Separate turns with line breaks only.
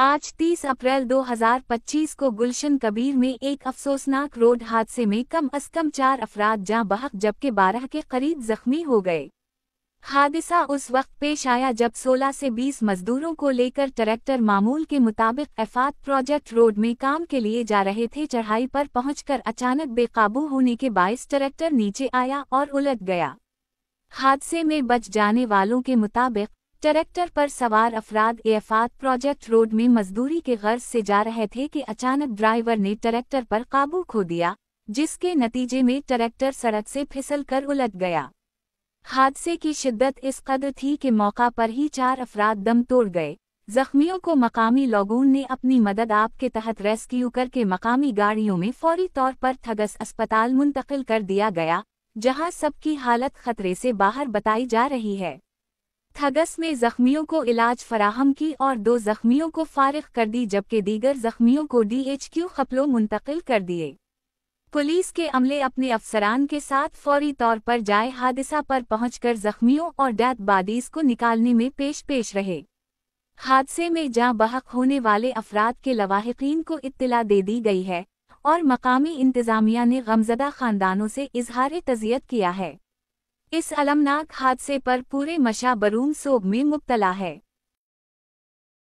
आज 30 अप्रैल 2025 को गुलशन कबीर में एक अफसोसनाक रोड हादसे में कम अज कम 4 अफराद जाँ बहक जबकि 12 के करीब जख्मी हो गए। हादसा उस वक्त पेश आया जब 16 से 20 मजदूरों को लेकर ट्रैक्टर मामूल के मुताबिक एफात प्रोजेक्ट रोड में काम के लिए जा रहे थे। चढ़ाई पर पहुंचकर अचानक बेकाबू होने के बायस ट्रैक्टर नीचे आया और उलट गया। हादसे में बच जाने वालों के मुताबिक ट्रैक्टर पर सवार अफराद एफात प्रोजेक्ट रोड में मजदूरी के गर्ज से जा रहे थे कि अचानक ड्राइवर ने ट्रैक्टर पर काबू खो दिया, जिसके नतीजे में ट्रैक्टर सड़क से फिसल कर उलट गया। हादसे की शिद्दत इस कदर थी कि मौका पर ही 4 अफराद दम तोड़ गए। जख्मियों को मकामी लोगों ने अपनी मदद आप के तहत रेस्क्यू करके मकामी गाड़ियों में फौरी तौर पर ठगस अस्पताल मुंतकिल कर दिया गया, जहां सबकी हालत खतरे से बाहर बताई जा रही है। ठगस में जख्मियों को इलाज फराहम की और 2 जख्मियों को फारिग कर दी जबकि दीगर जख्मियों को DHQ खपलो मुंतकिल कर दिए। पुलिस के अमले अपने अफसरान के साथ फौरी तौर पर जाए हादसा पर पहुंचकर जख्मियों और डेड बॉडीज को निकालने में पेश रहे। हादसे में जाँ बहक होने वाले अफराद के लवाहिकीन को इत्तला दे दी गई है और मकामी इंतजामिया ने गमजदा खानदानों से इजहार तज़ियत किया है। इस अलमनाक हादसे पर पूरे मशा बरूम सोग में मुब्तला है।